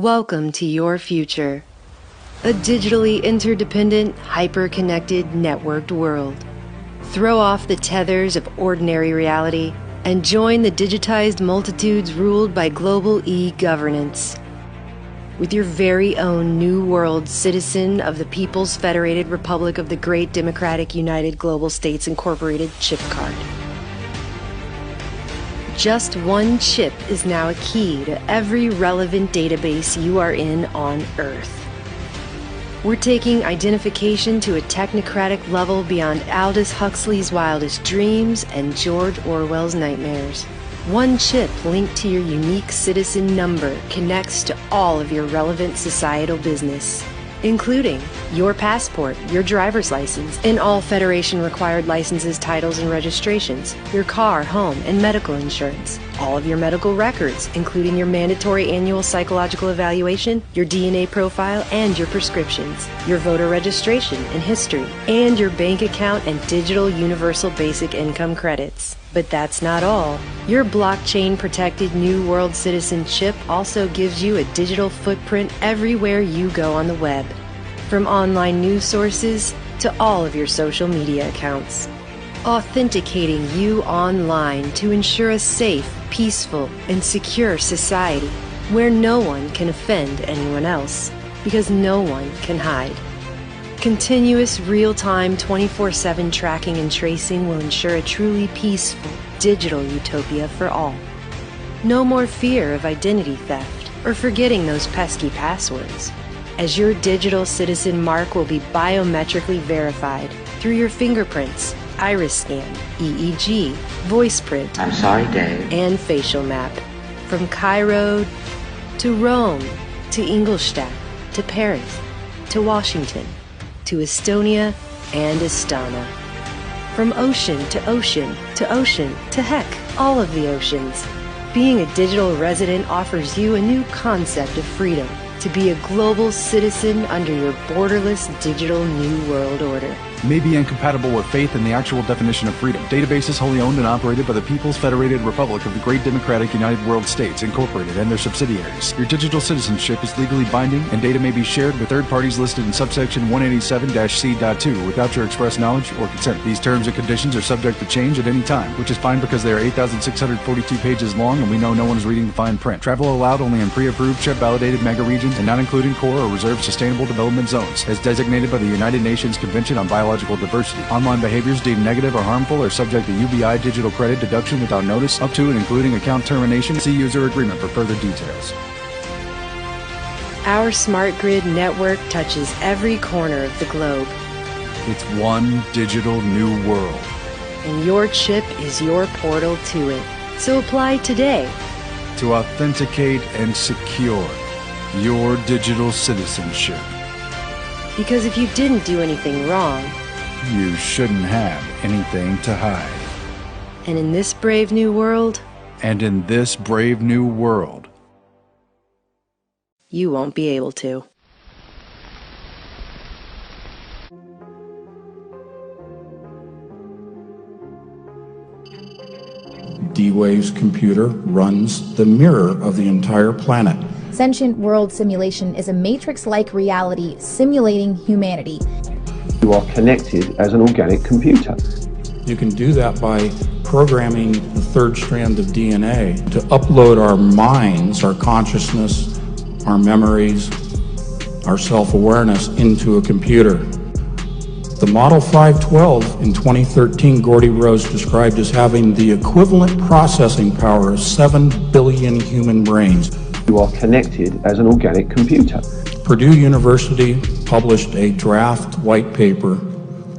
Welcome to your future. A digitally interdependent, hyper-connected, networked world. Throw off the tethers of ordinary reality and join the digitized multitudes ruled by global e-governance. With your very own new world citizen of the People's Federated Republic of the Great Democratic United Global States Incorporated chip card. Just one chip is now a key to every relevant database you are in on Earth. We're taking identification to a technocratic level beyond Aldous Huxley's wildest dreams and George Orwell's nightmares. One chip linked to your unique citizen number connects to all of your relevant societal business, including your passport, your driver's license, and all Federation required licenses, titles, and registrations, your car, home, and medical insurance, all of your medical records, including your mandatory annual psychological evaluation, your DNA profile, and your prescriptions, your voter registration and history, and your bank account and digital universal basic income credits. But that's not all. Your blockchain-protected New World Citizen chip also gives you a digital footprint everywhere you go on the web, from online news sources to all of your social media accounts, authenticating you online to ensure a safe, peaceful, and secure society where no one can offend anyone else, because no one can hide. Continuous, real-time, 24/7 tracking and tracing will ensure a truly peaceful, digital utopia for all. No more fear of identity theft or forgetting those pesky passwords, as your digital citizen mark will be biometrically verified through your fingerprints, iris scan, EEG, voice print, I'm sorry, Dave, and facial map. From Cairo to Rome to Ingolstadt to Paris to Washington to Estonia and Astana. From ocean to ocean to ocean to heck, all of the oceans. Being a digital resident offers you a new concept of freedom to be a global citizen under your borderless digital new world order. May be incompatible with faith and the actual definition of freedom. Databases wholly owned and operated by the People's Federated Republic of the Great Democratic United World States, Incorporated, and their subsidiaries. Your digital citizenship is legally binding, and data may be shared with third parties listed in subsection 187-C.2 without your express knowledge or consent. These terms and conditions are subject to change at any time, which is fine because they are 8,642 pages long and we know no one is reading the fine print. Travel allowed only in pre-approved, chip-validated mega regions and not including core or reserved sustainable development zones, as designated by the United Nations Convention on Biological Diversity. Online behaviors deemed negative or harmful are subject to UBI digital credit deduction without notice, up to and including account termination. See user agreement for further details. Our smart grid network touches every corner of the globe. It's one digital new world. And your chip is your portal to it. So apply today to authenticate and secure your digital citizenship. Because if you didn't do anything wrong, you shouldn't have anything to hide. And in this brave new world, you won't be able to. D-Wave's computer runs the mirror of the entire planet. Sentient World Simulation is a matrix-like reality simulating humanity. You are connected as an organic computer. You can do that by programming the third strand of DNA to upload our minds, our consciousness, our memories, our self-awareness into a computer. The Model 512 in 2013, Gordy Rose described as having the equivalent processing power of 7 billion human brains. You are connected as an organic computer. Purdue University published a draft white paper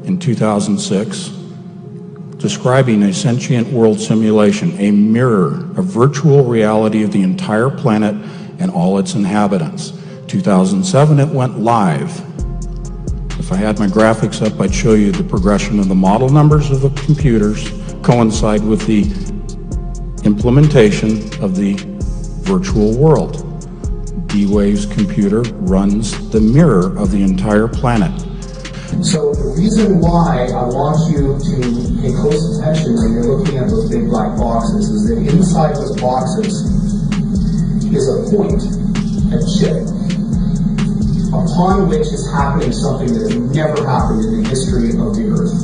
in 2006 describing a sentient world simulation, a mirror, a virtual reality of the entire planet and all its inhabitants. 2007 it went live. If I had my graphics up, I'd show you the progression of the model numbers of the computers coincide with the implementation of the virtual world. D-Wave's computer runs the mirror of the entire planet. So the reason why I want you to pay close attention when you're looking at those big black boxes is that inside those boxes is a point. a chip upon which is happening something that has never happened in the history of the Earth.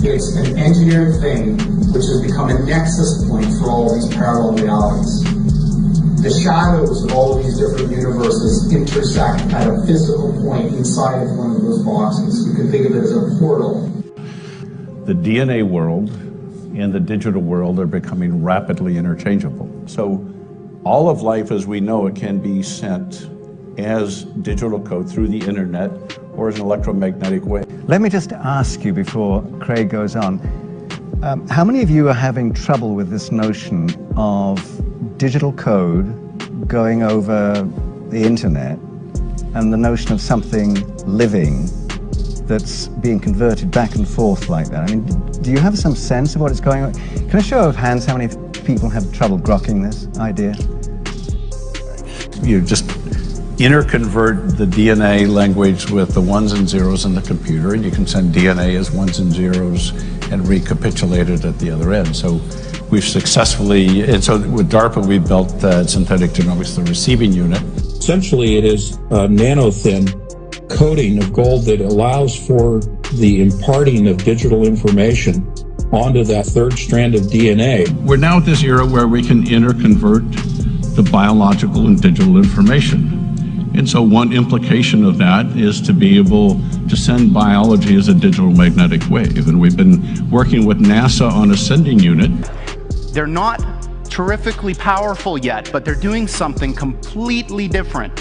It's an engineered thing which has become a nexus point for all these parallel realities. The shadows of all of these different universes intersect at a physical point inside of one of those boxes. You can think of it as a portal. The DNA world and the digital world are becoming rapidly interchangeable. So all of life as we know it can be sent as digital code through the internet or as an electromagnetic wave. Let me just ask you before Craig goes on, how many of you are having trouble with this notion of digital code going over the internet and the notion of something living that's being converted back and forth like that? I mean, do you have some sense of what is going on? Can I show of hands how many people have trouble grokking this idea? You just interconvert the DNA language with the ones and zeros in the computer, and you can send DNA as ones and zeros and recapitulate it at the other end. So we've successfully, and so with DARPA, we built Synthetic Genomics, the receiving unit. Essentially, it is a nano-thin coating of gold that allows for the imparting of digital information onto that third strand of DNA. We're now at this era where we can interconvert the biological and digital information. And so one implication of that is to be able to send biology as a digital magnetic wave. And we've been working with NASA on a sending unit. They're not terrifically powerful yet, but they're doing something completely different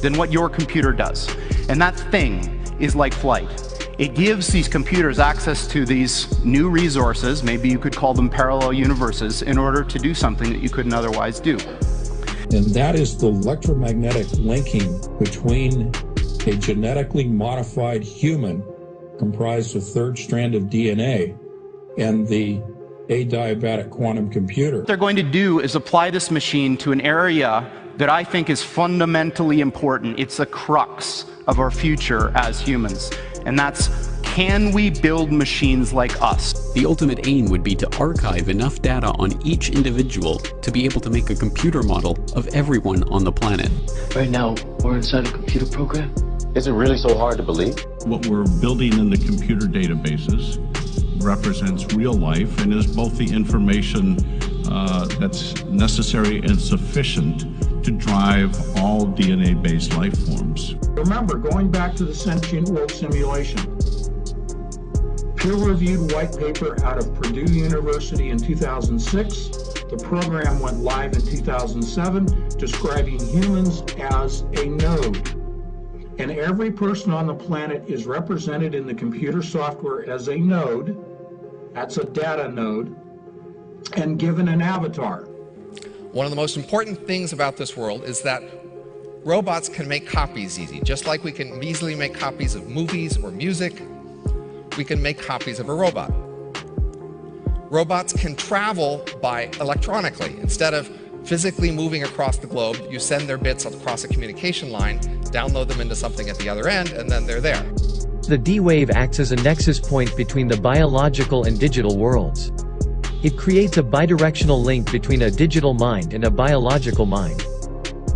than what your computer does. And that thing is like flight. It gives these computers access to these new resources, maybe you could call them parallel universes, in order to do something that you couldn't otherwise do. And that is the electromagnetic linking between a genetically modified human comprised of third strand of DNA and the adiabatic quantum computer. What they're going to do is apply this machine to an area that I think is fundamentally important. It's the crux of our future as humans. And that's, can we build machines like us? The ultimate aim would be to archive enough data on each individual to be able to make a computer model of everyone on the planet. Right now, we're inside a computer program. Is it really so hard to believe? What we're building in the computer databases represents real life and is both the information that's necessary and sufficient to drive all DNA-based life forms. Remember, going back to the sentient world simulation, peer-reviewed white paper out of Purdue University in 2006. The program went live in 2007, describing humans as a node. And every person on the planet is represented in the computer software as a node. That's a data node, and given an avatar. One of the most important things about this world is that robots can make copies easy. Just like we can easily make copies of movies or music, we can make copies of a robot. Robots can travel electronically. Instead of physically moving across the globe, you send their bits across a communication line, download them into something at the other end, and then they're there. The D-Wave acts as a nexus point between the biological and digital worlds. It creates a bidirectional link between a digital mind and a biological mind.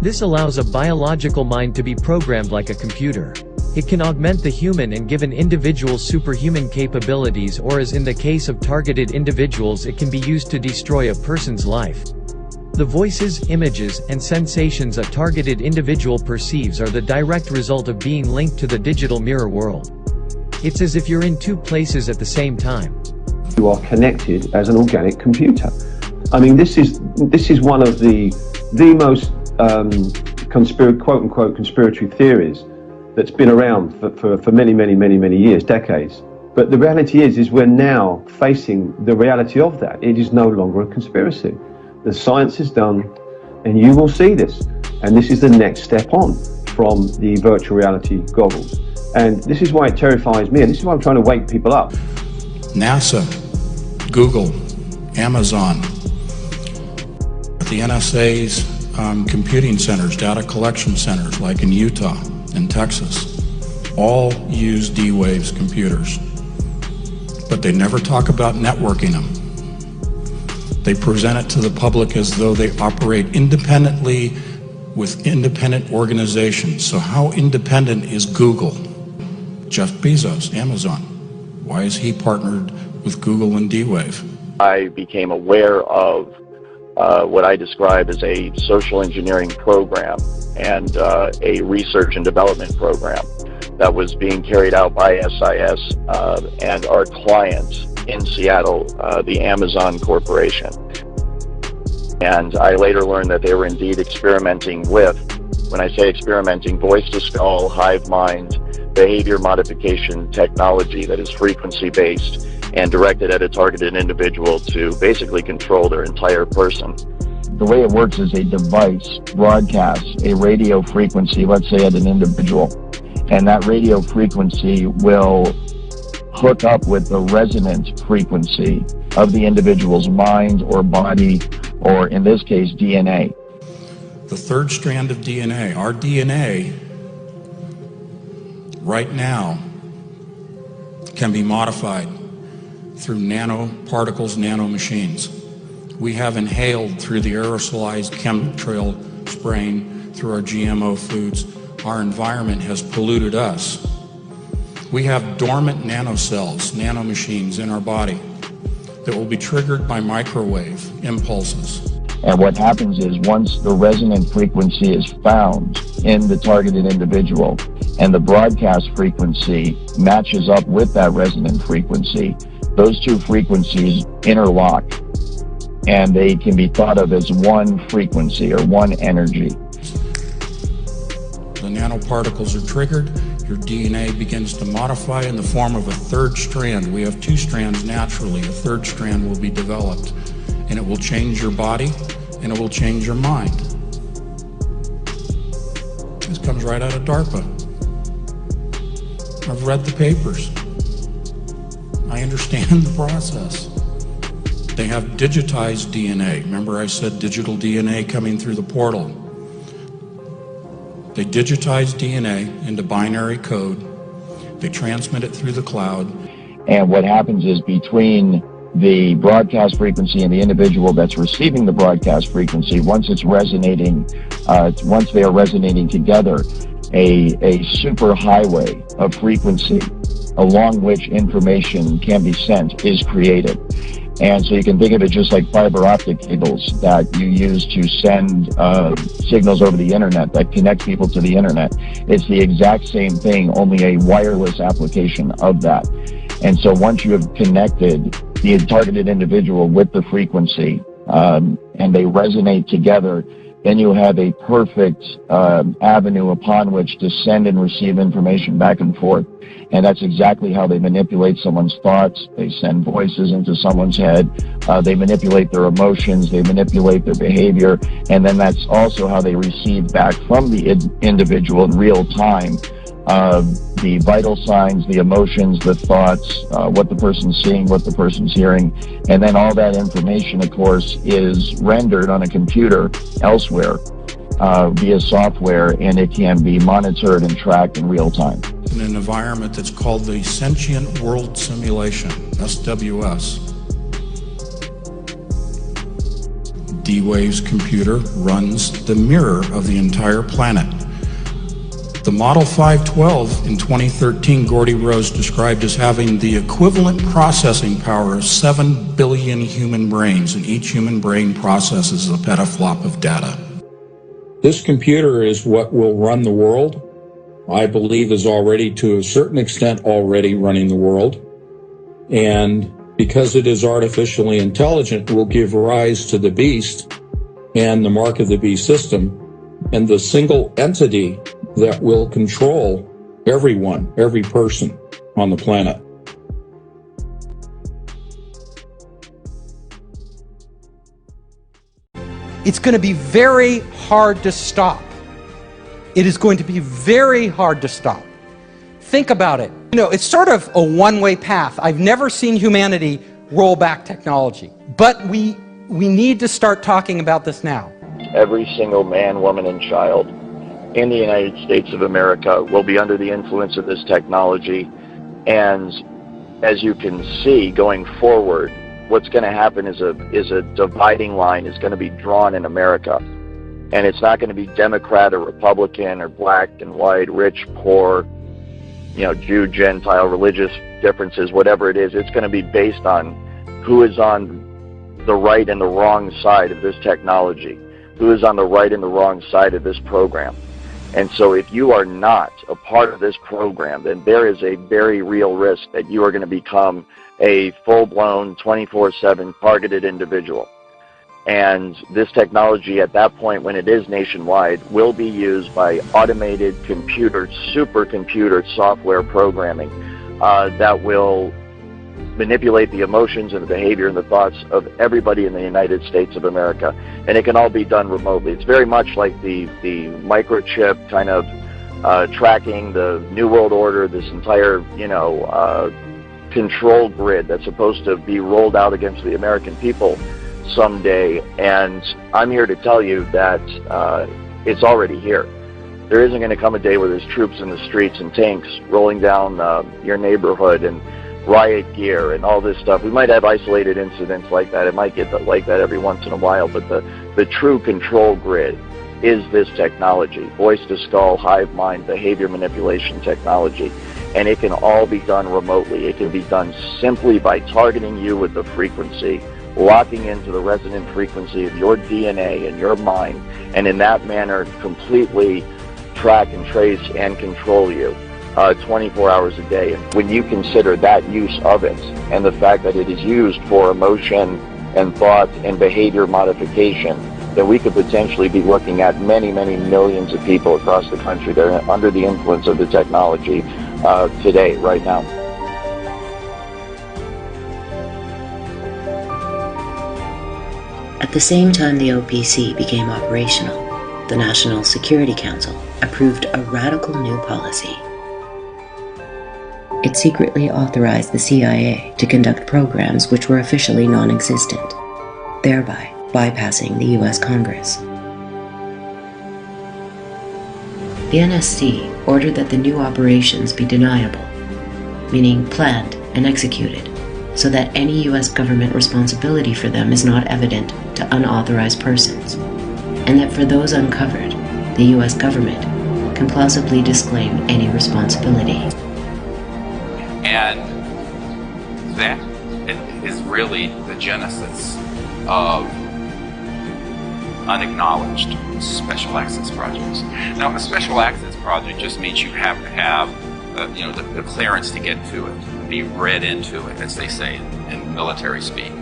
This allows a biological mind to be programmed like a computer. It can augment the human and give an individual superhuman capabilities, or as in the case of targeted individuals, it can be used to destroy a person's life. The voices, images, and sensations a targeted individual perceives are the direct result of being linked to the digital mirror world. It's as if you're in two places at the same time. You are connected as an organic computer. I mean, this is one of the most quote-unquote conspiratory theories that's been around for many years, decades. But the reality is we're now facing the reality of that. It is no longer a conspiracy. The science is done, and you will see this. And this is the next step on from the virtual reality goggles. And this is why it terrifies me, and this is why I'm trying to wake people up. NASA, Google, Amazon, the NSA's computing centers, data collection centers, like in Utah and Texas, all use D-Wave's computers. But they never talk about networking them. They present it to the public as though they operate independently with independent organizations. So how independent is Google? Jeff Bezos, Amazon. Why is he partnered with Google and D-Wave? I became aware of what I describe as a social engineering program and a research and development program that was being carried out by SIS and our client in Seattle, the Amazon Corporation. And I later learned that they were indeed experimenting with, when I say experimenting, voice-to-skull, hive mind, behavior modification technology that is frequency-based and directed at a targeted individual to basically control their entire person. The way it works is a device broadcasts a radio frequency, let's say at an individual, and that radio frequency will hook up with the resonant frequency of the individual's mind or body, or in this case, DNA. The third strand of DNA, our DNA, right now, can be modified through nanoparticles, nanomachines. We have inhaled through the aerosolized chemtrail spraying through our GMO foods. Our environment has polluted us. We have dormant nanocells, nanomachines in our body that will be triggered by microwave impulses. And what happens is once the resonant frequency is found in the targeted individual and the broadcast frequency matches up with that resonant frequency, those two frequencies interlock and they can be thought of as one frequency or one energy. The nanoparticles are triggered, your DNA begins to modify in the form of a third strand. We have two strands naturally, a third strand will be developed, and it will change your body and it will change your mind. This comes right out of DARPA. I've read the papers. I understand the process. They have digitized DNA. Remember I said digital DNA coming through the portal. They digitize DNA into binary code. They transmit it through the cloud. And what happens is between the broadcast frequency and the individual that's receiving the broadcast frequency, once it's resonating, once they are resonating together, a super highway of frequency along which information can be sent is created. And so you can think of it just like fiber optic cables that you use to send signals over the internet that connect people to the internet. It's the exact same thing, only a wireless application of that. And so once you have connected the targeted individual with the frequency and they resonate together, then you have a perfect avenue upon which to send and receive information back and forth. And that's exactly how they manipulate someone's thoughts. They send voices into someone's head. They manipulate their emotions. They manipulate their behavior. And then that's also how they receive back from the individual in real time the vital signs, the emotions, the thoughts, what the person's seeing, what the person's hearing. And then all that information, of course, is rendered on a computer elsewhere via software, and it can be monitored and tracked in real time. In an environment that's called the Sentient World Simulation, SWS. D-Wave's computer runs the mirror of the entire planet. The Model 512 in 2013, Gordy Rose described as having the equivalent processing power of 7 billion human brains, and each human brain processes a petaflop of data. This computer is what will run the world. I believe is already, to a certain extent, already running the world. And because it is artificially intelligent, will give rise to the beast and the mark of the beast system, and the single entity that will control everyone, every person on the planet. It's going to be very hard to stop. It is going to be very hard to stop. Think about it. You know, it's sort of a one-way path. I've never seen humanity roll back technology, but we need to start talking about this now. Every single man, woman, and child in the United States of America will be under the influence of this technology. And as you can see going forward, what's going to happen is a dividing line is going to be drawn in America. And it's not going to be Democrat or Republican or black and white, rich, poor, Jew, Gentile, religious differences, whatever it is. It's going to be based on who is on the right and the wrong side of this technology, who is on the right and the wrong side of this program. And so if you are not a part of this program, then there is a very real risk that you are going to become a full-blown 24/7 targeted individual. And this technology at that point, when it is nationwide, will be used by automated supercomputer software programming that will manipulate the emotions and the behavior and the thoughts of everybody in the United States of America. And it can all be done remotely. It's very much like the microchip kind of tracking the New World Order, this entire, control grid that's supposed to be rolled out against the American people someday. And I'm here to tell you that it's already here. There isn't going to come a day where there's troops in the streets and tanks rolling down your neighborhood and riot gear and all this stuff. We might have isolated incidents like that. It might get like that every once in a while, but the true control grid is this technology, voice-to-skull, hive mind, behavior manipulation technology. And it can all be done remotely. It can be done simply by targeting you with the frequency, locking into the resonant frequency of your DNA and your mind, and in that manner completely track and trace and control you 24 hours a day. And when you consider that use of it and the fact that it is used for emotion and thought and behavior modification, then we could potentially be looking at many, many millions of people across the country that are under the influence of the technology today, right now. At the same time the OPC became operational, the National Security Council approved a radical new policy. It secretly authorized the CIA to conduct programs which were officially non-existent, thereby bypassing the U.S. Congress. The NSC ordered that the new operations be deniable, meaning planned and executed, so that any U.S. government responsibility for them is not evident to unauthorized persons, and that for those uncovered, the U.S. government can plausibly disclaim any responsibility. And that is really the genesis of unacknowledged special access projects. Now, a special access project just means you have to have the clearance to get to it, be read into it, as they say in military speak.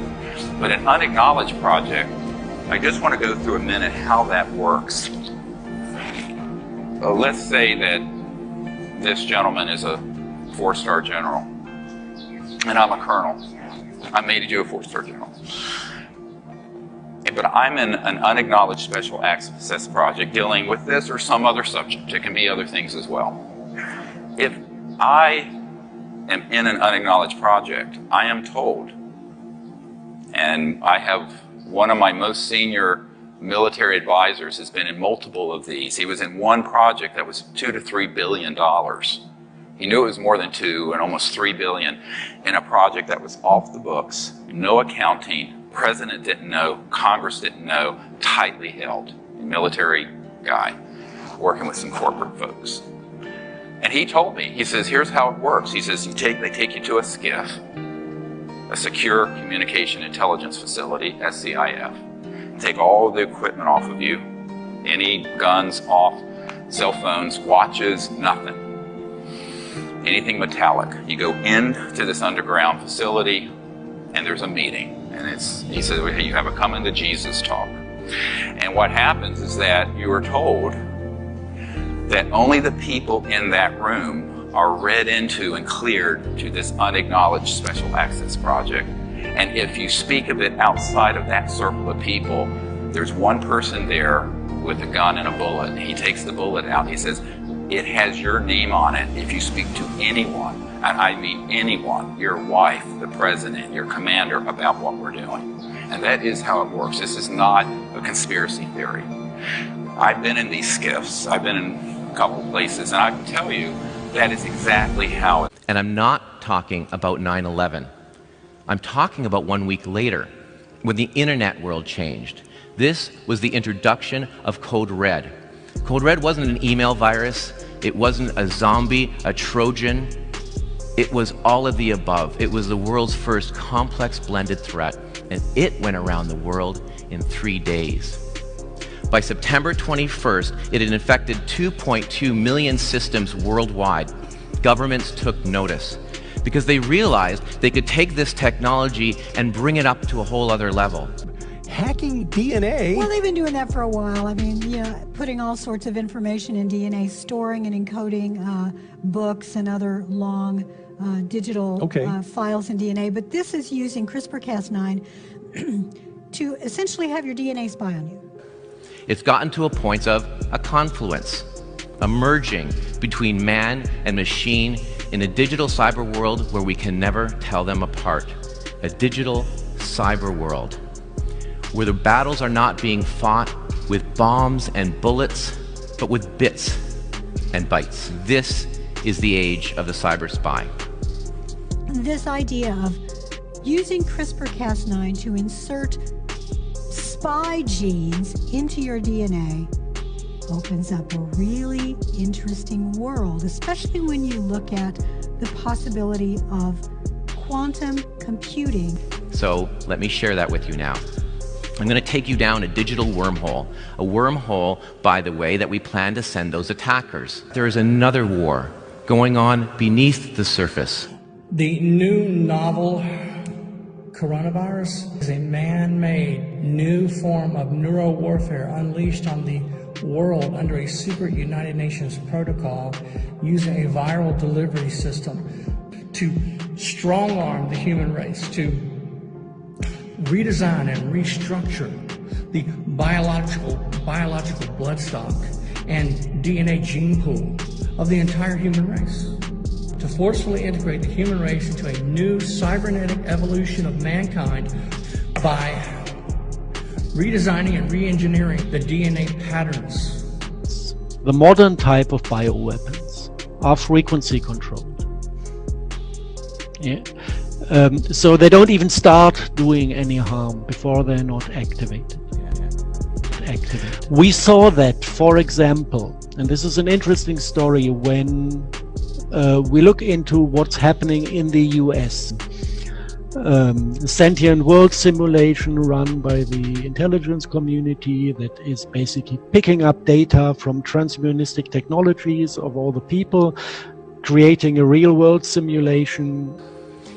But an unacknowledged project, I just want to go through a minute how that works. Let's say that this gentleman is a 4-star general, and I'm a colonel. I made you a 4-star general. But I'm in an unacknowledged special access project dealing with this or some other subject. It can be other things as well. If I am in an unacknowledged project, I am told, and I have one of my most senior military advisors has been in multiple of these. He was in one project that was $2 to $3 billion. He knew it was more than 2 and almost 3 billion in a project that was off the books, no accounting, President didn't know, Congress didn't know, tightly held. A military guy working with some corporate folks. And he told me, he says, here's how it works. He says, they take you to a SCIF, a Secure Communication Intelligence Facility, SCIF. Take all of the equipment off of you, any guns off, cell phones, watches, nothing. Anything metallic. You go into this underground facility and there's a meeting. And he said, hey, you have a come into Jesus talk. And what happens is that you are told that only the people in that room are read into and cleared to this unacknowledged special access project. And if you speak of it outside of that circle of people, there's one person there with a gun and a bullet. He takes the bullet out. He says, it has your name on it. If you speak to anyone, and I mean anyone, your wife, the president, your commander, about what we're doing. And that is how it works. This is not a conspiracy theory. I've been in these SCIFs. I've been in a couple places, and I can tell you that is exactly how it. And I'm not talking about 9/11. I'm talking about 1 week later. when the internet world changed. This was the introduction of Code Red. Code Red wasn't an email virus. It wasn't a zombie, a Trojan. It was all of the above. It was the world's first complex blended threat, and it went around the world in 3 days. By September 21st, it had infected 2.2 million systems worldwide. Governments took notice because they realized they could take this technology and bring it up to a whole other level. Hacking DNA? Well, they've been doing that for a while. I mean, yeah, putting all sorts of information in DNA, storing and encoding books and other long digital files in DNA. But this is using CRISPR-Cas9 to essentially have your DNA spy on you. It's gotten to a point of a confluence, a merging between man and machine in a digital cyber world where we can never tell them apart. A digital cyber world where the battles are not being fought with bombs and bullets, but with bits and bytes. This is the age of the cyber spy. This idea of using CRISPR-Cas9 to insert spy genes into your DNA opens up a really interesting world, especially when you look at the possibility of quantum computing. So let me share that with you now. I'm going to take you down a digital wormhole. A wormhole, by the way, that we plan to send those attackers. There is another war going on beneath the surface. The new novel coronavirus is a man-made new form of neurowarfare unleashed on the world under a secret United Nations protocol using a viral delivery system to strong-arm the human race, to redesign and restructure the biological bloodstock and DNA gene pool of the entire human race, to forcefully integrate the human race into a new cybernetic evolution of mankind by redesigning and re-engineering the DNA patterns. The modern type of bioweapons are frequency controlled. Yeah. So they don't even start doing any harm before they're not activated. We saw that, for example, and this is an interesting story, when we look into what's happening in the US. The Sentient World simulation run by the intelligence community that is basically picking up data from transhumanistic technologies of all the people, creating a real world simulation.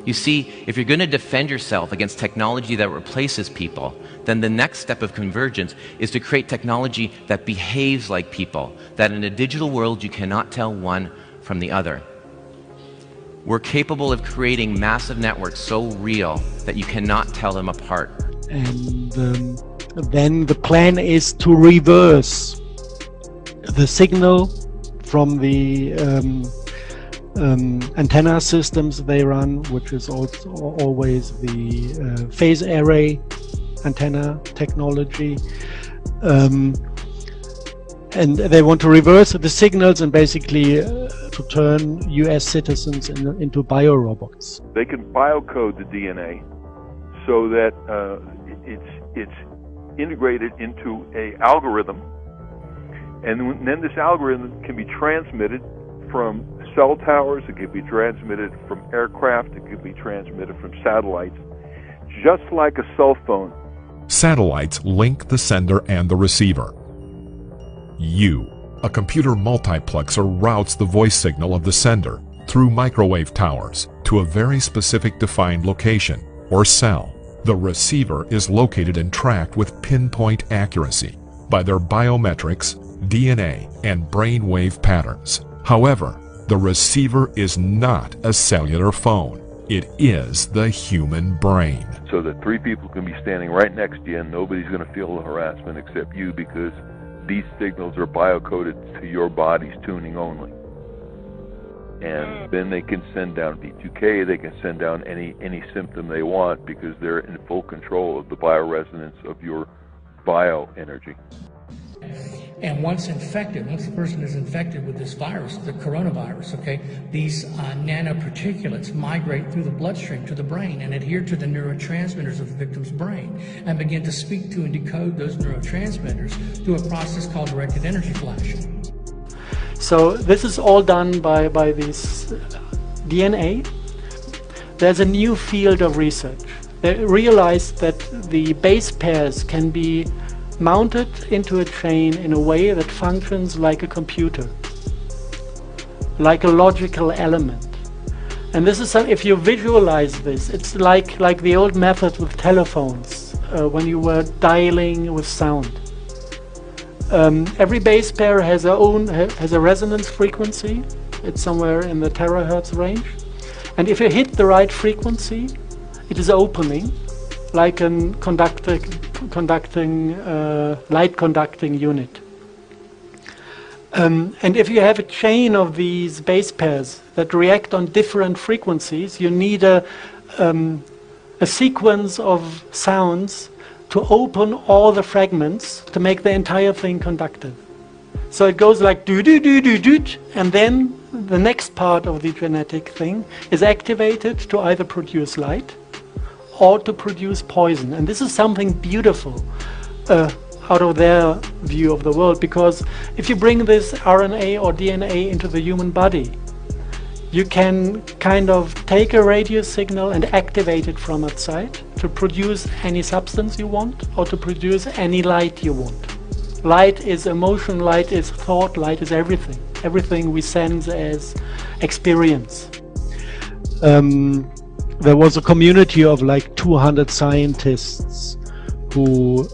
You see, if you're going to defend yourself against technology that replaces people, then the next step of convergence is to create technology that behaves like people, that in a digital world you cannot tell one from the other. We're capable of creating massive networks so real that you cannot tell them apart. And then the plan is to reverse the signal from the antenna systems they run, which is also always the phase array antenna technology. And they want to reverse the signals and basically to turn US citizens into biorobots. They can biocode the DNA so that it's integrated into an algorithm, and then this algorithm can be transmitted from cell towers, it can be transmitted from aircraft, it can be transmitted from satellites, just like a cell phone. Satellites link the sender and the receiver. A computer multiplexer routes the voice signal of the sender through microwave towers to a very specific defined location, or cell. The receiver is located and tracked with pinpoint accuracy by their biometrics, DNA, and brainwave patterns. However, the receiver is not a cellular phone. It is the human brain. So that three people can be standing right next to you and nobody's going to feel the harassment except you, because these signals are biocoded to your body's tuning only. And then they can send down V2K, they can send down any symptom they want, because they're in full control of the bioresonance of your bioenergy. And once the person is infected with this virus, the coronavirus, okay, these nanoparticulates migrate through the bloodstream to the brain and adhere to the neurotransmitters of the victim's brain and begin to speak to and decode those neurotransmitters through a process called directed energy flashing. So this is all done by this DNA. There's a new field of research. They realized that the base pairs can be mounted into a chain in a way that functions like a computer, like a logical element. And this is, if you visualize this, it's like the old method with telephones, when you were dialing with sound. Every base pair has a resonance frequency. It's somewhere in the terahertz range. And if you hit the right frequency, it is opening, like a light conducting unit. And if you have a chain of these base pairs that react on different frequencies, you need a sequence of sounds to open all the fragments to make the entire thing conductive. So it goes like do do do do do, and then the next part of the genetic thing is activated to either produce light or to produce poison. And this is something beautiful out of their view of the world, because if you bring this RNA or DNA into the human body, you can kind of take a radio signal and activate it from outside to produce any substance you want or to produce any light you want. Light is emotion, light is thought, light is everything. Everything we sense as experience. There was a community of like 200 scientists who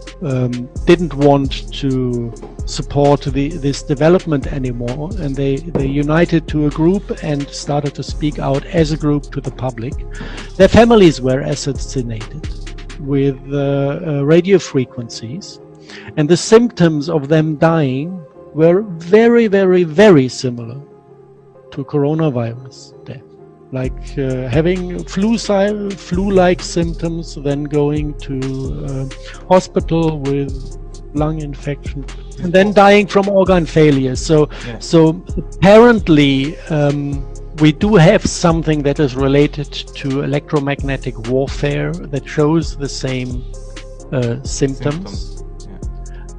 didn't want to support this development anymore, and they united to a group and started to speak out as a group to the public. Their families were assassinated with radio frequencies, and the symptoms of them dying were very, very, very similar to coronavirus death. Like having flu-like symptoms, then going to hospital with lung infection, and then dying from organ failure. So apparently we do have something that is related to electromagnetic warfare that shows the same symptoms.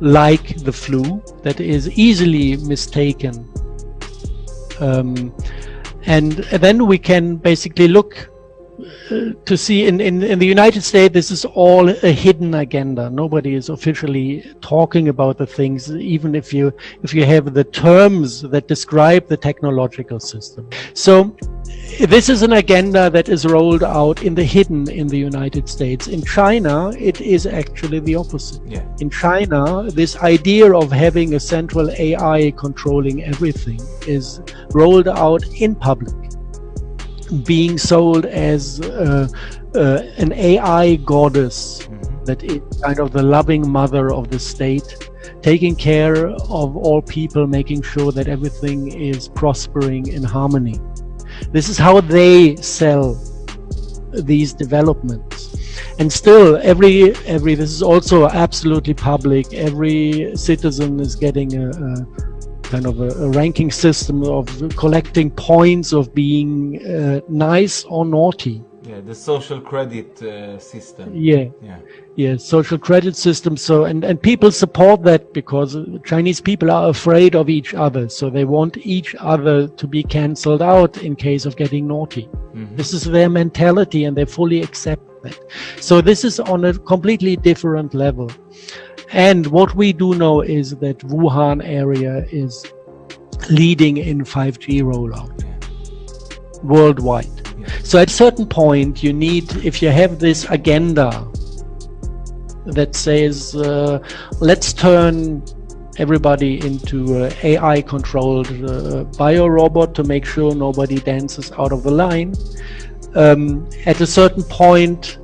Like the flu, that is easily mistaken. And then we can basically look to see in the United States, this is all a hidden agenda. Nobody is officially talking about the things, even if you have the terms that describe the technological system. So this is an agenda that is rolled out in the hidden in the United States. In China, it is actually the opposite. Yeah. In China, this idea of having a central AI controlling everything is rolled out in public, being sold as an AI goddess, that is kind of the loving mother of the state, taking care of all people, making sure that everything is prospering in harmony. This is how they sell these developments. And still, this is also absolutely public. Every citizen is getting a kind of a ranking system of collecting points of being nice or naughty. Yeah, the social credit system. Yeah, social credit system. So and people support that because Chinese people are afraid of each other, so they want each other to be cancelled out in case of getting naughty. This is their mentality, and they fully accept that. So this is on a completely different level. And what we do know is that Wuhan area is leading in 5G rollout worldwide. So at a certain point, you need, if you have this agenda that says, let's turn everybody into AI-controlled biorobot to make sure nobody dances out of the line, at a certain point,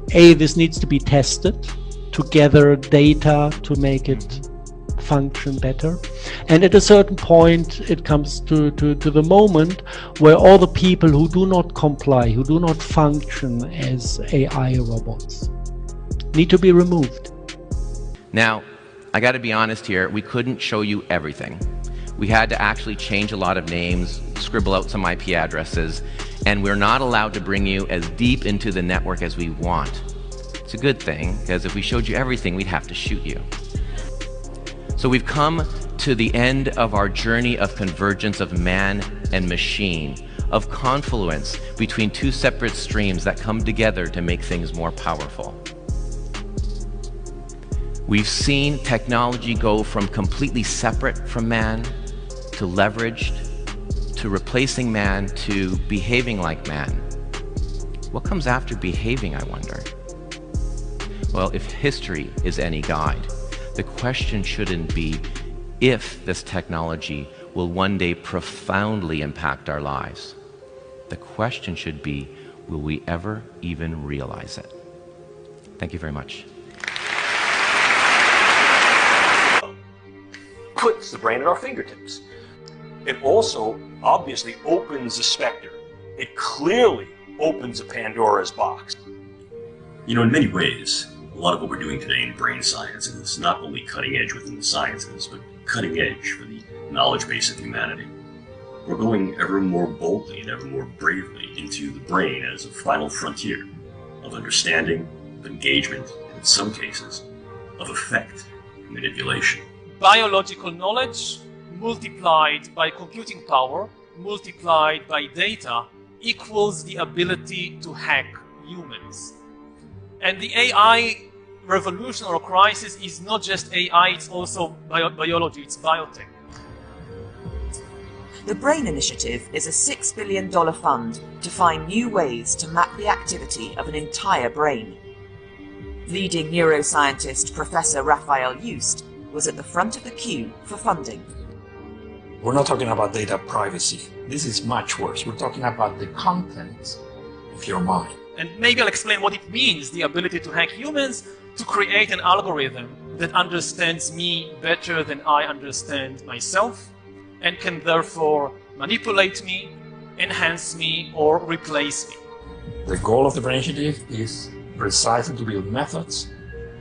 this needs to be tested to gather data to make it function better. And at a certain point, it comes to the moment where all the people who do not comply, who do not function as AI robots, need to be removed. Now, I got to be honest here, we couldn't show you everything. We had to actually change a lot of names, scribble out some IP addresses, and we're not allowed to bring you as deep into the network as we want. It's a good thing, because if we showed you everything, we'd have to shoot you. So we've come to the end of our journey of convergence of man and machine, of confluence between two separate streams that come together to make things more powerful. We've seen technology go from completely separate from man to leveraged, to replacing man, to behaving like man. What comes after behaving, I wonder? Well, if history is any guide, the question shouldn't be if this technology will one day profoundly impact our lives. The question should be, will we ever even realize it? Thank you very much. Puts the brain at our fingertips. It also obviously opens the specter. It clearly opens a Pandora's box. You know, in many ways, a lot of what we're doing today in brain science is not only cutting edge within the sciences, but cutting edge for the knowledge base of humanity. We're going ever more boldly and ever more bravely into the brain as a final frontier of understanding, of engagement, and in some cases, of effect, manipulation. Biological knowledge multiplied by computing power, multiplied by data, equals the ability to hack humans. And the AI revolution or crisis is not just AI, it's also biology, it's biotech. The BRAIN Initiative is a $6 billion fund to find new ways to map the activity of an entire brain. Leading neuroscientist Professor Raphael Joust was at the front of the queue for funding. We're not talking about data privacy. This is much worse. We're talking about the content of your mind. And maybe I'll explain what it means, the ability to hack humans, to create an algorithm that understands me better than I understand myself, and can therefore manipulate me, enhance me, or replace me. The goal of the BRAIN Initiative is precisely to build methods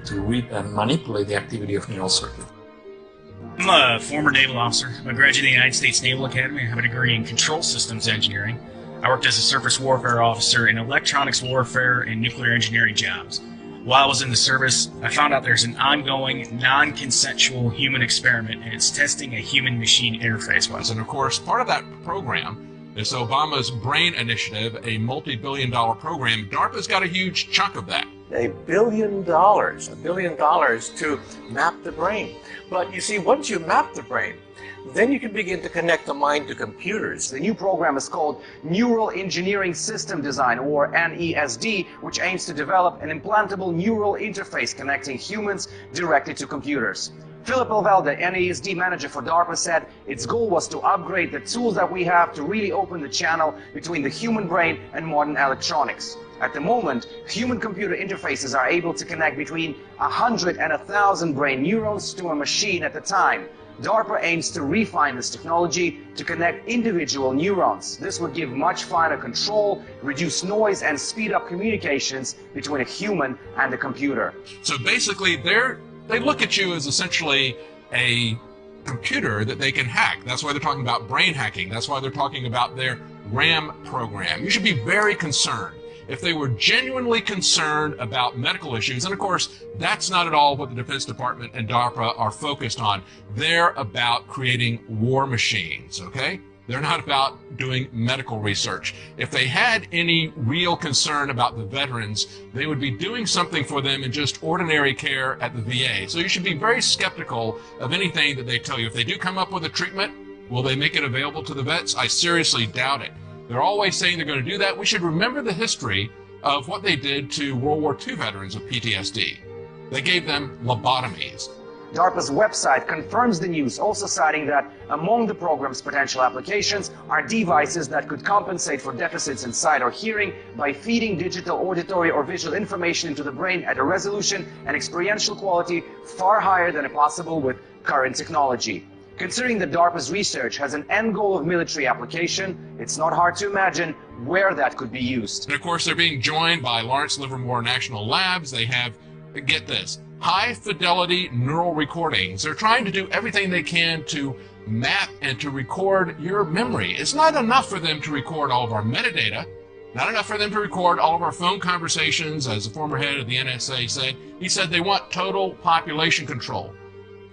to read and manipulate the activity of neural circuits. I'm a former naval officer. I'm a graduate of the United States Naval Academy. I have a degree in control systems engineering. I worked as a surface warfare officer in electronics warfare and nuclear engineering jobs. While I was in the service, I found out there's an ongoing, non-consensual human experiment, and it's testing a human-machine interface. And of course, part of that program is Obama's BRAIN Initiative, a multi-billion-dollar program. DARPA's got a huge chunk of that. $1 billion to map the brain. But you see, once you map the brain, then you can begin to connect the mind to computers. The new program is called Neural Engineering System Design, or NESD, which aims to develop an implantable neural interface connecting humans directly to computers. Philip Elvelda, NESD manager for DARPA, said its goal was to upgrade the tools that we have to really open the channel between the human brain and modern electronics. At the moment, human-computer interfaces are able to connect between 100 and 1,000 brain neurons to a machine at a time. DARPA aims to refine this technology to connect individual neurons. This would give much finer control, reduce noise, and speed up communications between a human and a computer. So basically, they look at you as essentially a computer that they can hack. That's why they're talking about brain hacking. That's why they're talking about their RAM program. You should be very concerned. If they were genuinely concerned about medical issues, and of course, that's not at all what the Defense Department and DARPA are focused on. They're about creating war machines, okay? They're not about doing medical research. If they had any real concern about the veterans, they would be doing something for them in just ordinary care at the VA. So you should be very skeptical of anything that they tell you. If they do come up with a treatment, will they make it available to the vets? I seriously doubt it. They're always saying they're going to do that. We should remember the history of what they did to World War II veterans with PTSD. They gave them lobotomies. DARPA's website confirms the news, also citing that among the program's potential applications are devices that could compensate for deficits in sight or hearing by feeding digital, auditory, or visual information into the brain at a resolution and experiential quality far higher than possible with current technology. Considering that DARPA's research has an end goal of military application, it's not hard to imagine where that could be used. And of course, they're being joined by Lawrence Livermore National Labs. They have, get this, high-fidelity neural recordings. They're trying to do everything they can to map and to record your memory. It's not enough for them to record all of our metadata, not enough for them to record all of our phone conversations, as the former head of the NSA said. He said they want total population control.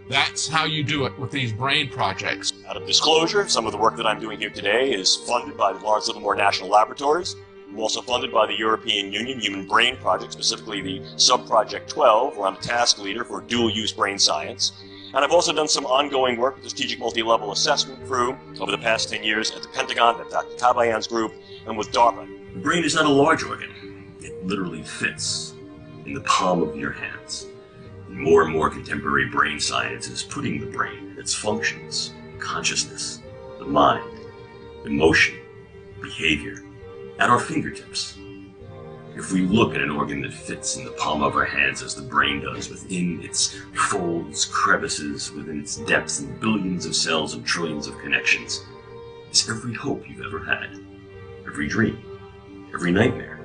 That's how you do it with these brain projects. Out of disclosure, some of the work that I'm doing here today is funded by the Lawrence Livermore National Laboratories. I'm also funded by the European Union Human Brain Project, specifically the Sub-Project 12, where I'm task leader for dual-use brain science. And I've also done some ongoing work with the Strategic Multi-Level Assessment crew over the past 10 years at the Pentagon, at Dr. Kabayan's group, and with DARPA. The brain is not a large organ. It literally fits in the palm of your hands. And more contemporary brain science is putting the brain, its functions, consciousness, the mind, emotion, behavior, at our fingertips. If we look at an organ that fits in the palm of our hands as the brain does, within its folds, crevices, within its depths, and billions of cells and trillions of connections, is every hope you've ever had, every dream, every nightmare,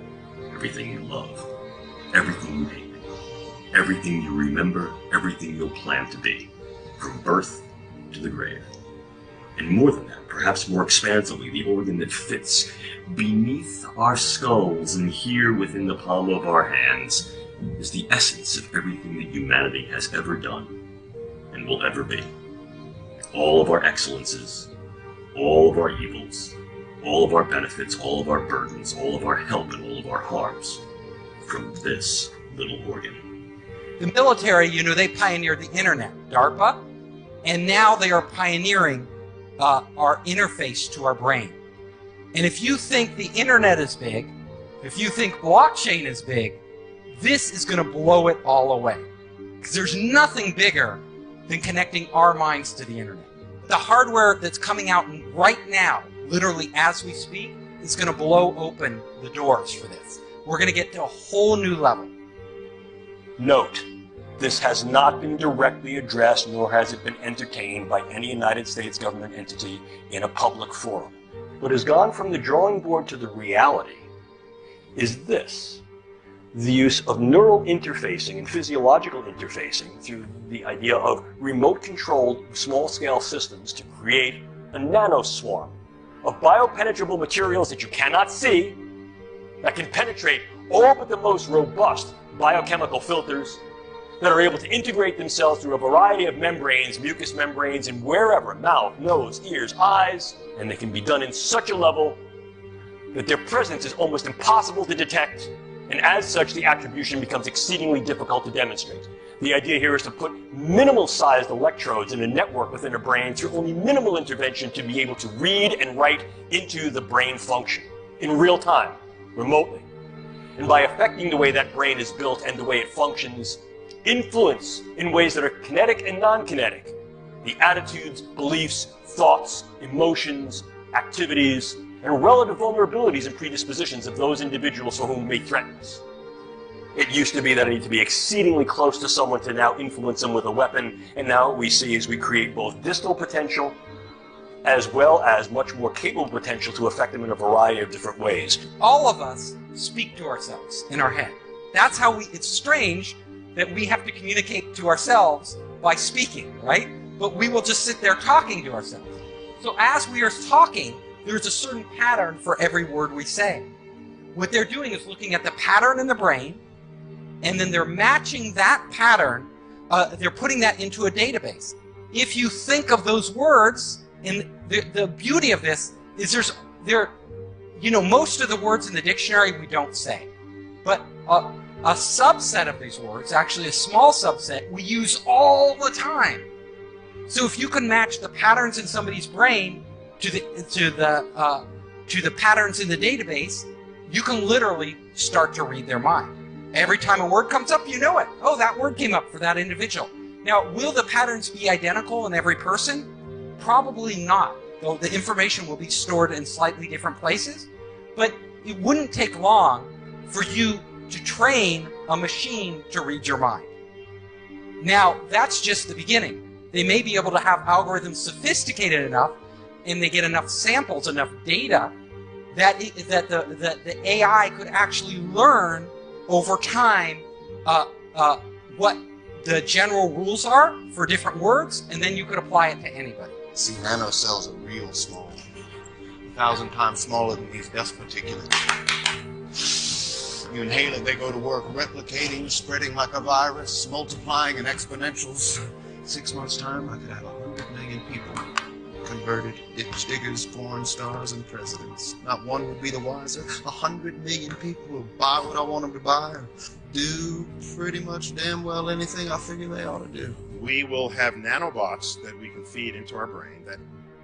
everything you love, everything you hate, everything you remember, everything you'll plan to be, from birth to the grave. And more than that, perhaps more expansively, the organ that fits beneath our skulls and here within the palm of our hands is the essence of everything that humanity has ever done and will ever be. All of our excellences, all of our evils, all of our benefits, all of our burdens, all of our help, and all of our harms from this little organ. The military, you know, they pioneered the internet, DARPA, and now they are pioneering our interface to our brain. And if you think the internet is big, if you think blockchain is big, this is going to blow it all away. Because there's nothing bigger than connecting our minds to the internet. The hardware that's coming out right now, literally as we speak, is going to blow open the doors for this. We're going to get to a whole new level. Note, this has not been directly addressed, nor has it been entertained by any United States government entity in a public forum. What has gone from the drawing board to the reality is this: the use of neural interfacing and physiological interfacing through the idea of remote-controlled small-scale systems to create a nanoswarm of biopenetrable materials that you cannot see, that can penetrate all but the most robust biochemical filters, that are able to integrate themselves through a variety of membranes, mucous membranes, and wherever, mouth, nose, ears, eyes, and they can be done in such a level that their presence is almost impossible to detect, and as such the attribution becomes exceedingly difficult to demonstrate. The idea here is to put minimal-sized electrodes in a network within a brain through only minimal intervention to be able to read and write into the brain function in real time, remotely. And by affecting the way that brain is built and the way it functions, influence in ways that are kinetic and non-kinetic the attitudes, beliefs, thoughts, emotions, activities, and relative vulnerabilities and predispositions of those individuals for whom may threaten us. It used to be that I need to be exceedingly close to someone to now influence them with a weapon, and now what we see is we create both distal potential as well as much more capable potential to affect them in a variety of different ways. All of us speak to ourselves in our head. That's how it's strange that we have to communicate to ourselves by speaking, right? But we will just sit there talking to ourselves. So as we are talking, there's a certain pattern for every word we say. What they're doing is looking at the pattern in the brain, and then they're matching that pattern, they're putting that into a database. If you think of those words, and the beauty of this is most of the words in the dictionary we don't say. But a subset of these words, actually a small subset, we use all the time. So if you can match the patterns in somebody's brain to the patterns in the database, you can literally start to read their mind. Every time a word comes up, you know it. Oh, that word came up for that individual. Now, will the patterns be identical in every person? Probably not, though the information will be stored in slightly different places. But it wouldn't take long for you to train a machine to read your mind. Now, that's just the beginning. They may be able to have algorithms sophisticated enough, and they get enough samples, enough data, that the AI could actually learn over time what the general rules are for different words, and then you could apply it to anybody. See, nanocells are real small, 1,000 times smaller than these dust particulates. You inhale it, they go to work replicating, spreading like a virus, multiplying in exponentials. 6 months' time, I could have 100 million people converted, ditch diggers, porn stars, and presidents. Not one would be the wiser. 100 million people will buy what I want them to buy, or do pretty much damn well anything I figure they ought to do. We will have nanobots that we can feed into our brain that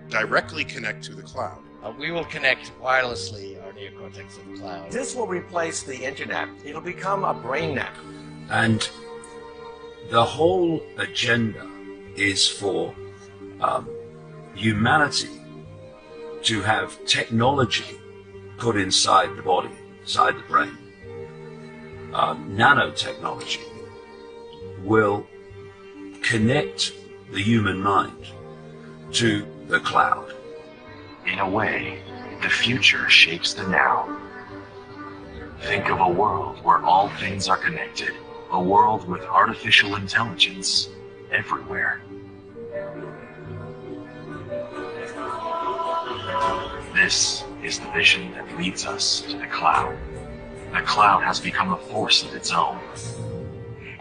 directly connect to the cloud. We will connect wirelessly our neocortex to the cloud. This will replace the internet. It'll become a brain net. And the whole agenda is for humanity to have technology put inside the body, inside the brain. Nanotechnology will connect the human mind to the cloud. In a way, the future shapes the now. Think of a world where all things are connected, a world with artificial intelligence everywhere. This is the vision that leads us to the cloud. The cloud has become a force of its own.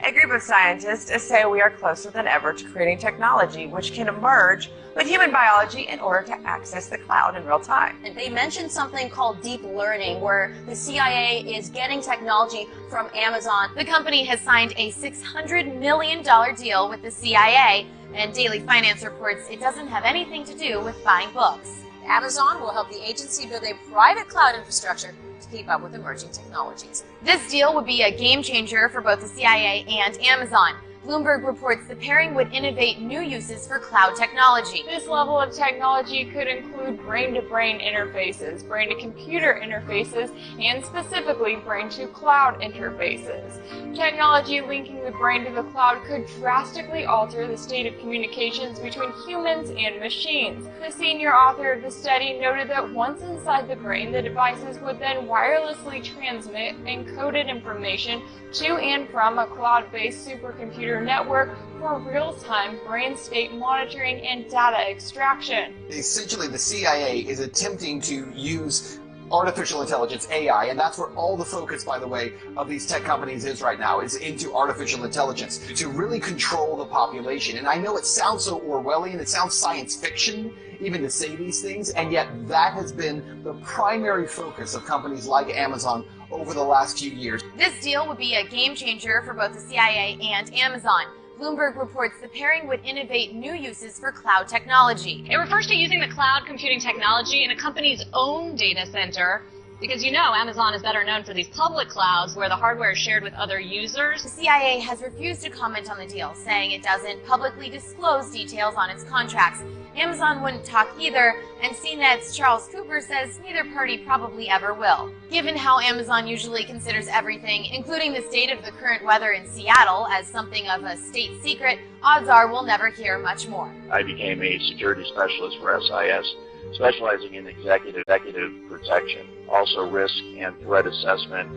A group of scientists say we are closer than ever to creating technology which can merge with human biology in order to access the cloud in real time. And they mentioned something called deep learning, where the CIA is getting technology from Amazon. The company has signed a $600 million deal with the CIA, and Daily Finance reports it doesn't have anything to do with buying books. Amazon will help the agency build a private cloud infrastructure to keep up with emerging technologies. This deal would be a game changer for both the CIA and Amazon. Bloomberg reports the pairing would innovate new uses for cloud technology. This level of technology could include brain-to-brain interfaces, brain-to-computer interfaces, and specifically brain-to-cloud interfaces. Technology linking the brain to the cloud could drastically alter the state of communications between humans and machines. The senior author of the study noted that once inside the brain, the devices would then wirelessly transmit encoded information to and from a cloud-based supercomputer network for real-time brain state monitoring and data extraction. Essentially, the CIA is attempting to use artificial intelligence, AI, and that's where all the focus, by the way, of these tech companies is right now, is into artificial intelligence to really control the population. And I know it sounds so Orwellian, it sounds science fiction even to say these things, and yet that has been the primary focus of companies like Amazon over the last few years. This deal would be a game changer for both the CIA and Amazon. Bloomberg reports the pairing would innovate new uses for cloud technology. It refers to using the cloud computing technology in a company's own data center, because you know Amazon is better known for these public clouds where the hardware is shared with other users. The CIA has refused to comment on the deal, saying it doesn't publicly disclose details on its contracts. Amazon wouldn't talk either, and CNET's Charles Cooper says neither party probably ever will. Given how Amazon usually considers everything, including the state of the current weather in Seattle, as something of a state secret, odds are we'll never hear much more. I became a security specialist for SIS, specializing in executive protection, also risk and threat assessment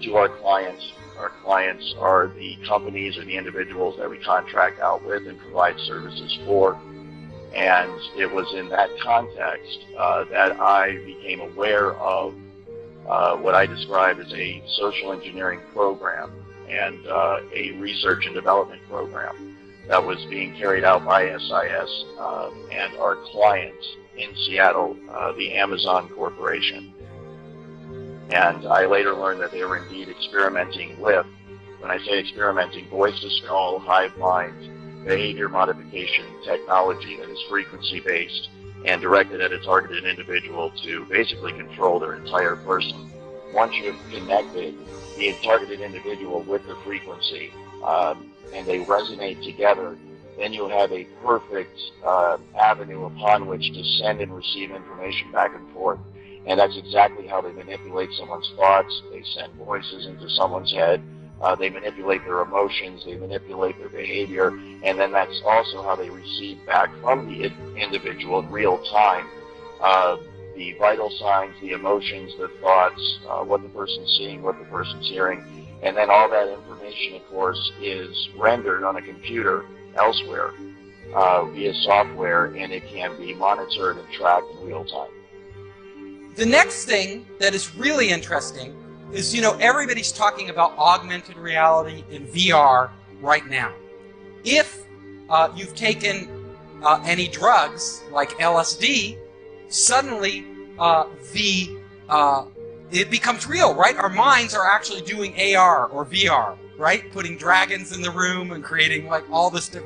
to our clients. Our clients are the companies or the individuals that we contract out with and provide services for. And it was in that context that I became aware of what I describe as a social engineering program and a research and development program that was being carried out by SIS and our clients in Seattle, the Amazon Corporation. And I later learned that they were indeed experimenting with, when I say experimenting, voice-to-skull, hive mind, behavior modification technology that is frequency-based and directed at a targeted individual to basically control their entire person. Once you have connected the targeted individual with the frequency and they resonate together, then you'll have a perfect avenue upon which to send and receive information back and forth. And that's exactly how they manipulate someone's thoughts. They send voices into someone's head. They manipulate their emotions, they manipulate their behavior, and then that's also how they receive back from the individual in real time the vital signs, the emotions, the thoughts, what the person's seeing, what the person's hearing, and then all that information information, of course, is rendered on a computer elsewhere via software, and it can be monitored and tracked in real time. The next thing that is really interesting is, everybody's talking about augmented reality and VR right now. If you've taken any drugs like LSD, suddenly it becomes real, right? Our minds are actually doing AR or VR, right? Putting dragons in the room and creating like all this stuff.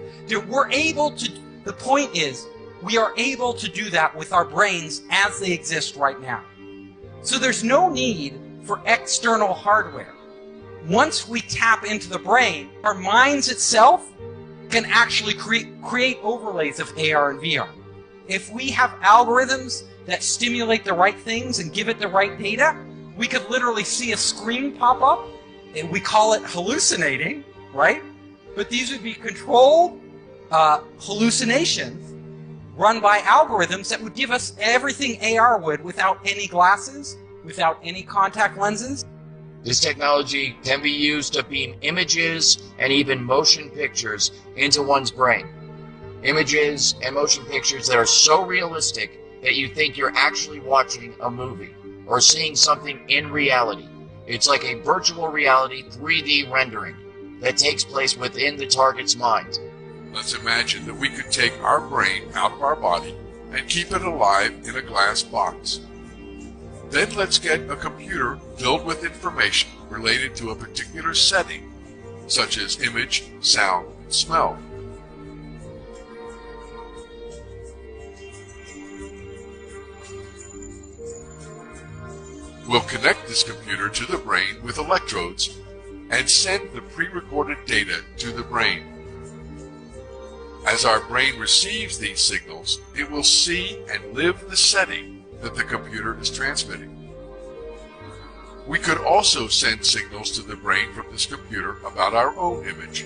We're able to, the point is, we are able to do that with our brains as they exist right now. So there's no need for external hardware. Once we tap into the brain, our minds itself can actually create overlays of AR and VR. If we have algorithms that stimulate the right things and give it the right data, we could literally see a screen pop up, and we call it hallucinating, right? But these would be controlled hallucinations run by algorithms that would give us everything AR would without any glasses, without any contact lenses. This technology can be used to beam images and even motion pictures into one's brain. Images and motion pictures that are so realistic that you think you're actually watching a movie or seeing something in reality. It's like a virtual reality 3D rendering that takes place within the target's mind. Let's imagine that we could take our brain out of our body and keep it alive in a glass box. Then let's get a computer filled with information related to a particular setting, such as image, sound, and smell. We'll connect this computer to the brain with electrodes and send the pre-recorded data to the brain. As our brain receives these signals, it will see and live the setting that the computer is transmitting. We could also send signals to the brain from this computer about our own image.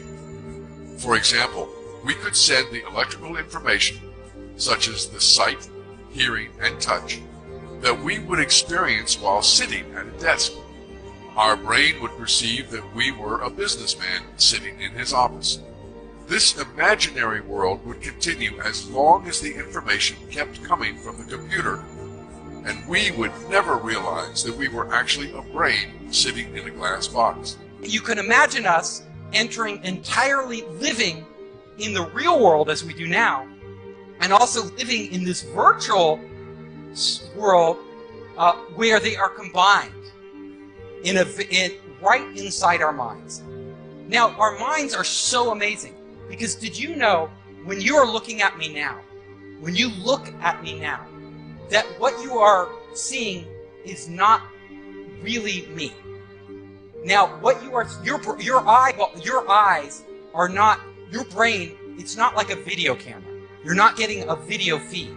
For example, we could send the electrical information, such as the sight, hearing, and touch, that we would experience while sitting at a desk. Our brain would perceive that we were a businessman sitting in his office. This imaginary world would continue as long as the information kept coming from the computer, and we would never realize that we were actually a brain sitting in a glass box. You can imagine us entering entirely living in the real world as we do now, and also living in this virtual world where they are combined right inside our minds. Now, our minds are so amazing, because did you know, when you are looking at me now, when you look at me now, that what you are seeing is not really me. Now, what you are, your eyes are not, your brain, it's not like a video camera. You're not getting a video feed.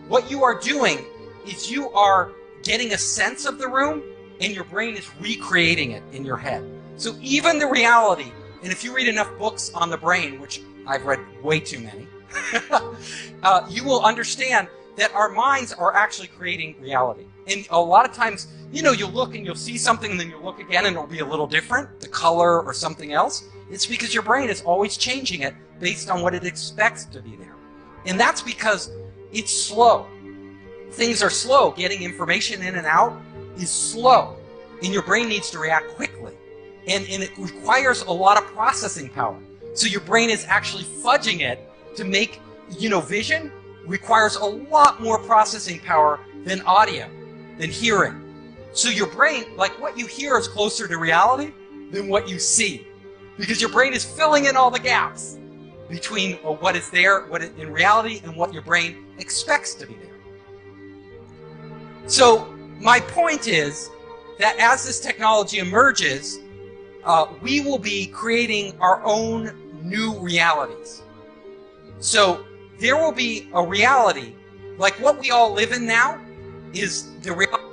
What you are doing is you are getting a sense of the room, and your brain is recreating it in your head. So even the reality, and if you read enough books on the brain, which I've read way too many, you will understand that our minds are actually creating reality. And a lot of times, you'll look and you'll see something, and then you'll look again and it'll be a little different, the color or something else. It's because your brain is always changing it based on what it expects to be there. And that's because it's slow. Things are slow. Getting information in and out is slow. And your brain needs to react quickly. And it requires a lot of processing power. So your brain is actually fudging it to make, vision requires a lot more processing power than audio, than hearing. So your brain, like what you hear is closer to reality than what you see. Because your brain is filling in all the gaps between what is there, in reality, and what your brain expects to be there. So my point is that as this technology emerges, we will be creating our own new realities. So there will be a reality, like what we all live in now is the reality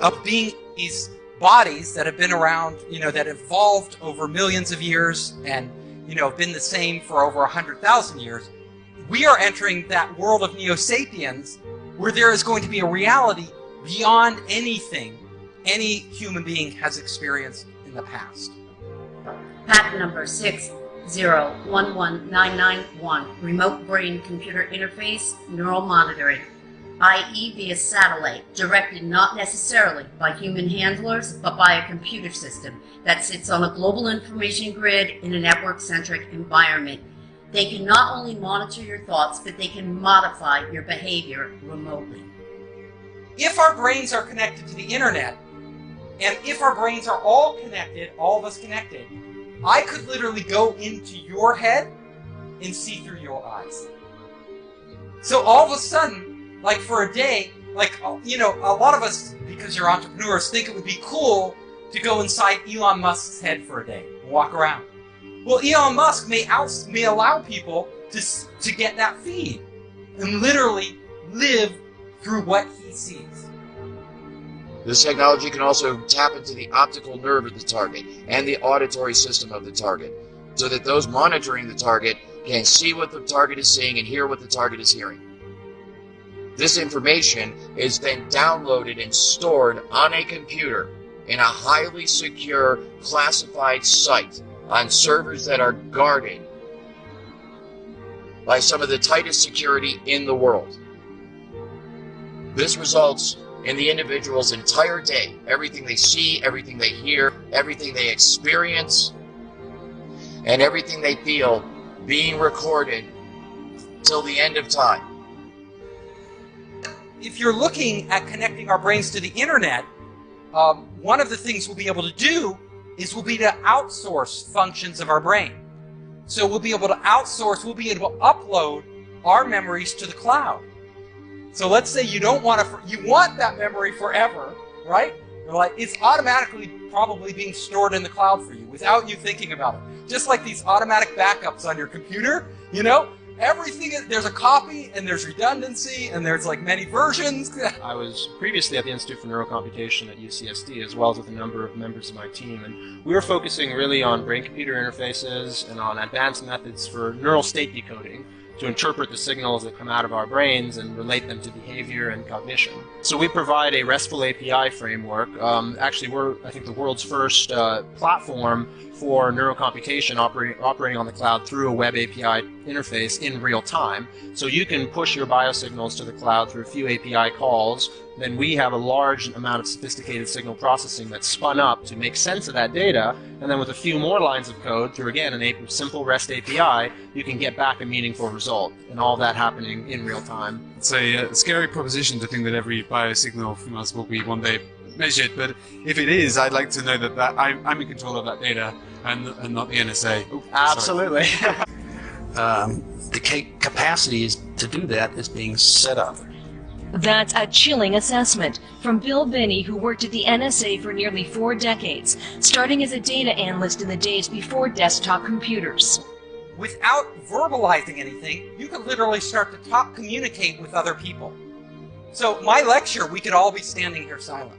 of being these bodies that have been around, that evolved over millions of years and, have been the same for over 100,000 years. We are entering that world of Neo-Sapiens where there is going to be a reality beyond anything any human being has experienced in the past. Patent number 6011991, remote brain computer interface neural monitoring, i.e. via satellite, directed not necessarily by human handlers, but by a computer system that sits on a global information grid in a network-centric environment. They can not only monitor your thoughts, but they can modify your behavior remotely. If our brains are connected to the internet, and if our brains are all connected, all of us connected, I could literally go into your head and see through your eyes. So all of a sudden, like for a day, like, you know, a lot of us, because you're entrepreneurs, think it would be cool to go inside Elon Musk's head for a day and walk around. Well, Elon Musk may allow people to get that feed and literally live through what he sees. This technology can also tap into the optical nerve of the target and the auditory system of the target, so that those monitoring the target can see what the target is seeing and hear what the target is hearing. This information is then downloaded and stored on a computer in a highly secure, classified site on servers that are guarded by some of the tightest security in the world. This results in the individual's entire day, everything they see, everything they hear, everything they experience, and everything they feel being recorded till the end of time. If you're looking at connecting our brains to the internet, one of the things we'll be able to do is we'll be able to outsource functions of our brain. So we'll be able to outsource, we'll be able to upload our memories to the cloud. So let's say you don't want to, you want that memory forever, right? You're like, it's automatically probably being stored in the cloud for you without you thinking about it. Just like these automatic backups on your computer, you know? Everything, there's a copy, and there's redundancy, and there's like many versions. I was previously at the Institute for Neurocomputation at UCSD, as well as with a number of members of my team, and we were focusing really on brain-computer interfaces and on advanced methods for neural state decoding to interpret the signals that come out of our brains and relate them to behavior and cognition. So we provide a RESTful API framework. Actually, we're, I think, the world's first platform for neurocomputation operating on the cloud through a web API interface in real time. So you can push your biosignals to the cloud through a few API calls. Then we have a large amount of sophisticated signal processing that's spun up to make sense of that data. And then with a few more lines of code through, again, a simple REST API, you can get back a meaningful result. And all that happening in real time. It's a scary proposition to think that every biosignal from us will be one day measured, but if it is, I'd like to know that I'm in control of that data and not the NSA. Oh, absolutely. The capacity to do that is being set up. That's a chilling assessment from Bill Binney, who worked at the NSA for nearly 4 decades, starting as a data analyst in the days before desktop computers. Without verbalizing anything, you could literally start to communicate with other people. So my lecture, we could all be standing here silently.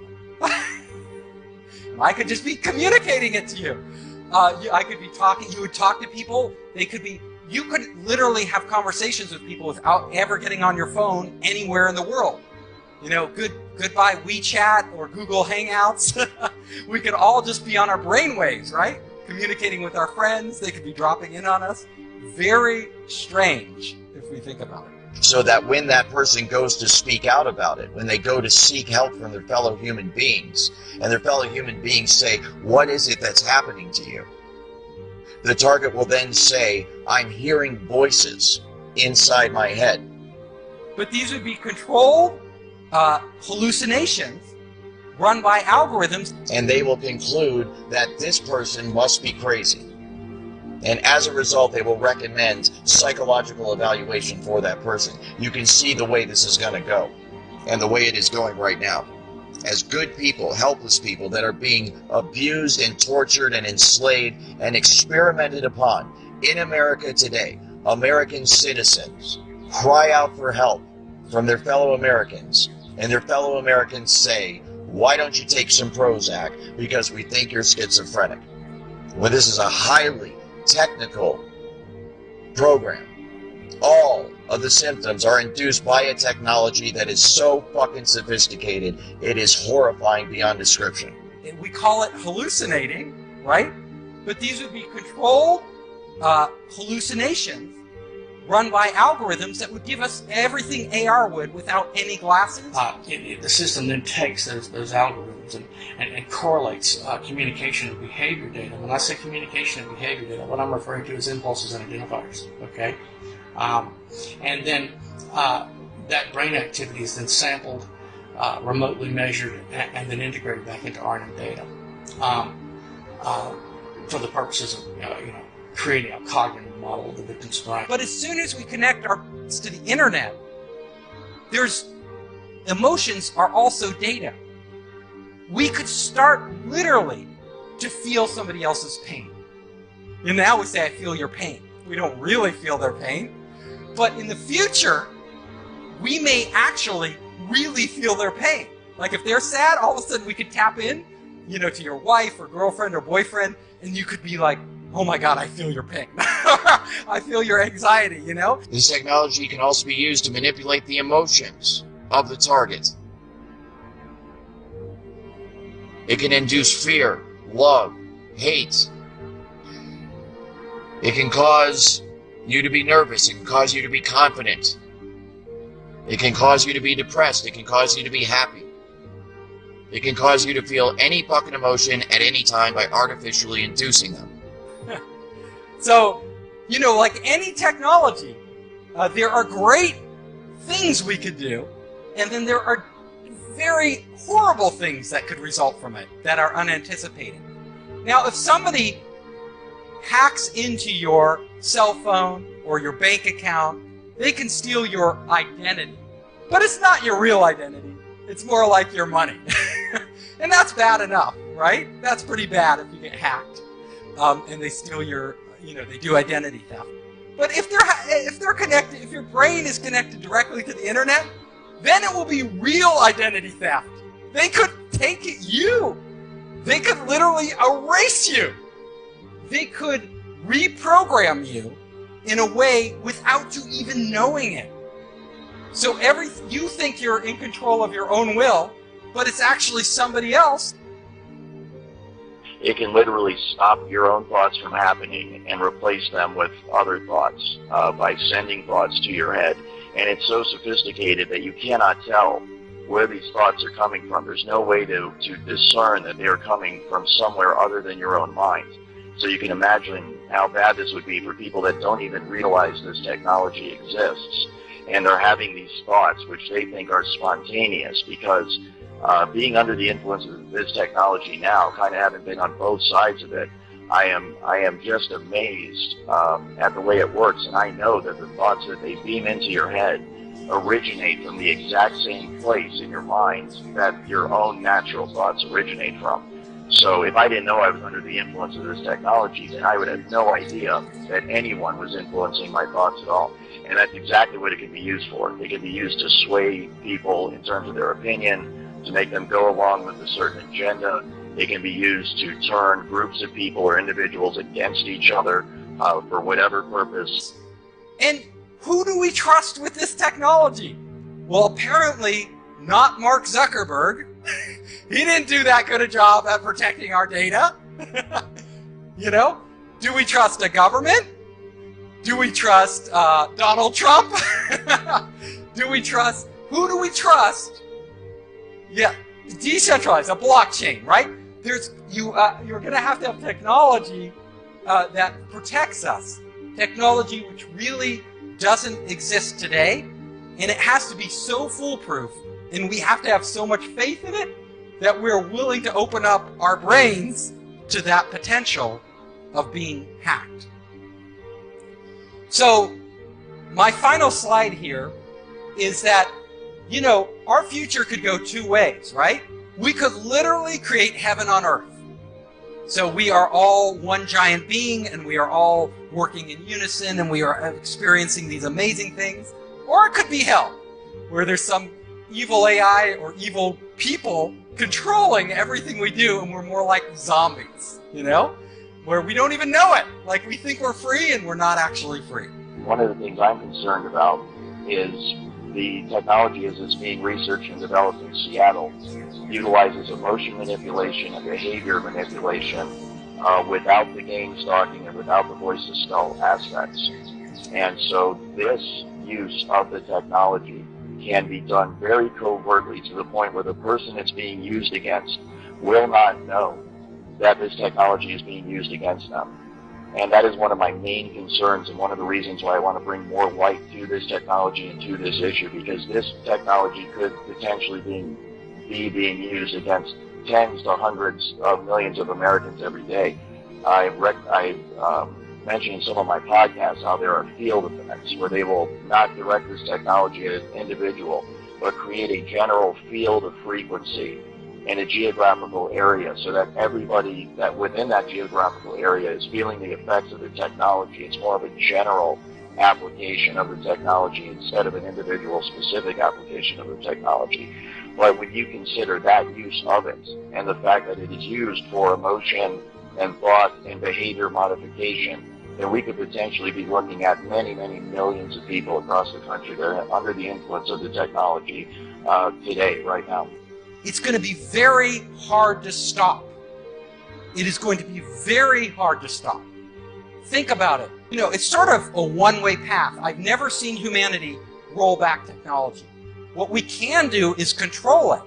I could just be communicating it to you. I could be talking, you would talk to people, you could literally have conversations with people without ever getting on your phone anywhere in the world. You know, goodbye WeChat or Google Hangouts. We could all just be on our brainwaves, right? Communicating with our friends, they could be dropping in on us. Very strange if we think about it. So that when that person goes to speak out about it, when they go to seek help from their fellow human beings, and their fellow human beings say, what is it that's happening to you? The target will then say, I'm hearing voices inside my head. But these would be controlled hallucinations run by algorithms. And they will conclude that this person must be crazy. And as a result, they will recommend psychological evaluation for that person. You can see the way this is going to go, and the way it is going right now. As good people, helpless people that are being abused and tortured and enslaved and experimented upon in America today, American citizens cry out for help from their fellow Americans, and their fellow Americans say, why don't you take some Prozac because we think you're schizophrenic? Well, this is a highly technical program. All of the symptoms are induced by a technology that is so fucking sophisticated, it is horrifying beyond description. We call it hallucinating, right? but these would be controlled hallucinations run by algorithms that would give us everything AR would without any glasses? The system then takes those algorithms and correlates communication and behavior data. When I say communication and behavior data, what I'm referring to is impulses and identifiers, okay? And then that brain activity is then sampled, remotely measured, and then integrated back into RNN data for the purposes of creating a cognitive model of the victim's brain. But as soon as we connect our brains to the internet, emotions are also data. We could start literally to feel somebody else's pain. And now we say, I feel your pain. We don't really feel their pain. But in the future, we may actually really feel their pain. Like if they're sad, all of a sudden we could tap in, to your wife or girlfriend or boyfriend, and you could be like, oh my God, I feel your pain. I feel your anxiety, This technology can also be used to manipulate the emotions of the target. It can induce fear, love, hate. It can cause you to be nervous. It can cause you to be confident. It can cause you to be depressed. It can cause you to be happy. It can cause you to feel any fucking emotion at any time by artificially inducing them. So, like any technology, there are great things we could do, and then there are very horrible things that could result from it that are unanticipated. Now, if somebody hacks into your cell phone or your bank account, they can steal your identity. But it's not your real identity. It's more like your money. And that's bad enough, right? That's pretty bad if you get hacked. And they steal your, they do identity theft. But if they're connected, if your brain is connected directly to the internet, then it will be real identity theft. They could take you. They could literally erase you. They could reprogram you in a way without you even knowing it. So you think you're in control of your own will, but it's actually somebody else. It can literally stop your own thoughts from happening and replace them with other thoughts by sending thoughts to your head. And it's so sophisticated that you cannot tell where these thoughts are coming from. There's no way to discern that they are coming from somewhere other than your own mind. So you can imagine how bad this would be for people that don't even realize this technology exists. And they're having these thoughts which they think are spontaneous because being under the influence of this technology now, kind of having been on both sides of it, I am just amazed at the way it works, and I know that the thoughts that they beam into your head originate from the exact same place in your mind that your own natural thoughts originate from. So if I didn't know I was under the influence of this technology, then I would have no idea that anyone was influencing my thoughts at all. And that's exactly what it can be used for. It can be used to sway people in terms of their opinion, to make them go along with a certain agenda. It can be used to turn groups of people or individuals against each other for whatever purpose. And who do we trust with this technology? Well, apparently not Mark Zuckerberg. He didn't do that good a job at protecting our data. Do we trust a government? Do we trust Donald Trump? Who do we trust? Yeah, decentralized, a blockchain, right? You're going to have technology that protects us. Technology which really doesn't exist today, and it has to be so foolproof, and we have to have so much faith in it that we're willing to open up our brains to that potential of being hacked. So, my final slide here is that, our future could go two ways, right? We could literally create heaven on earth. So we are all one giant being, and we are all working in unison, and we are experiencing these amazing things. Or it could be hell, where there's some evil AI or evil people controlling everything we do, and we're more like zombies, where we don't even know it. Like we think we're free, and we're not actually free. One of the things I'm concerned about is the technology as it's being researched and developed in Seattle utilizes emotion manipulation and behavior manipulation without the game stalking and without the voice to skull aspects. And so this use of the technology can be done very covertly to the point where the person it's being used against will not know that this technology is being used against them. And that is one of my main concerns and one of the reasons why I want to bring more light to this technology and to this issue, because this technology could potentially be being used against tens to hundreds of millions of Americans every day. I've mentioned in some of my podcasts how there are field effects where they will not direct this technology at an individual, but create a general field of frequency in a geographical area so that everybody that within that geographical area is feeling the effects of the technology. It's more of a general application of the technology instead of an individual specific application of the technology. But when you consider that use of it and the fact that it is used for emotion and thought and behavior modification, then we could potentially be looking at many, many millions of people across the country that are under the influence of the technology today, right now. It's going to be very hard to stop. It is going to be very hard to stop. Think about it. You know, it's sort of a one-way path. I've never seen humanity roll back technology. What we can do is control it.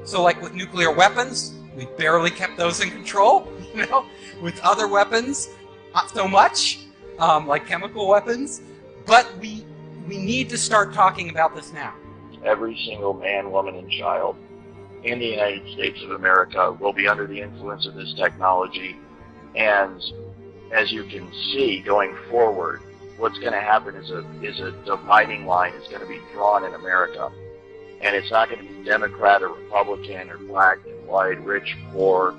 So like with nuclear weapons, we barely kept those in control. You know, with other weapons, not so much, like chemical weapons. But we need to start talking about this now. Every single man, woman, and child in the United States of America will be under the influence of this technology. And as you can see going forward, what's going to happen is a dividing line is going to be drawn in America. And it's not going to be Democrat or Republican or black and white, rich, poor,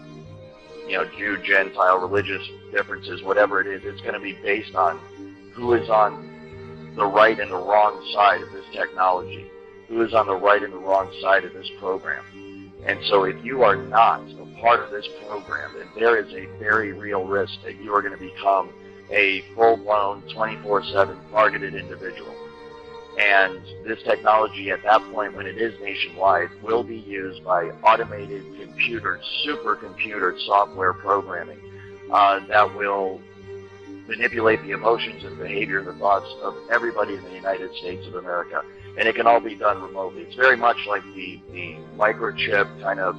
you know, Jew, Gentile, religious differences, whatever it is. It's going to be based on who is on the right and the wrong side of this technology, who is on the right and the wrong side of this program. And so if you are not a part of this program, then there is a very real risk that you are going to become a full-blown 24/7 targeted individual. And this technology at that point, when it is nationwide, will be used by automated computer, supercomputer software programming that will manipulate the emotions and behavior and the thoughts of everybody in the United States of America. And it can all be done remotely. It's very much like the microchip kind of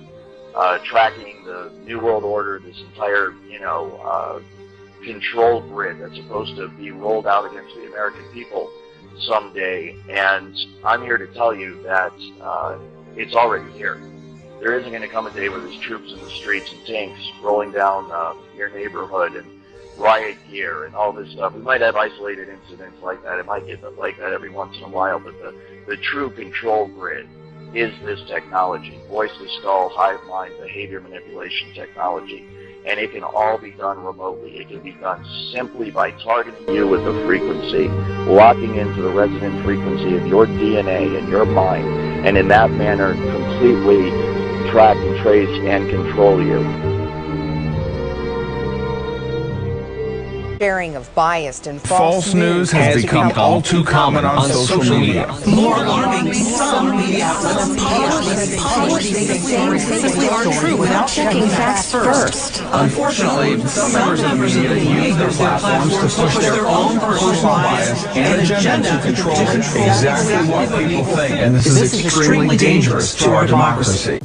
tracking the New World Order, this entire, control grid that's supposed to be rolled out against the American people someday. And I'm here to tell you that it's already here. There isn't going to come a day where there's troops in the streets and tanks rolling down your neighborhood and riot gear and all this stuff. We might have isolated incidents like that. It might get like that every once in a while, but the true control grid is this technology, voice to skull, hive mind, behavior manipulation technology. And it can all be done remotely. It can be done simply by targeting you with a frequency, locking into the resonant frequency of your DNA and your mind, and in that manner completely track and trace and control you. Sharing of biased and false news has become all too common on social media. More alarming, some media outlets simply aren't true without checking facts first. Unfortunately, some members of the media use their platforms to push their own personal bias and agenda to control exactly what people think, and this is extremely dangerous to our democracy.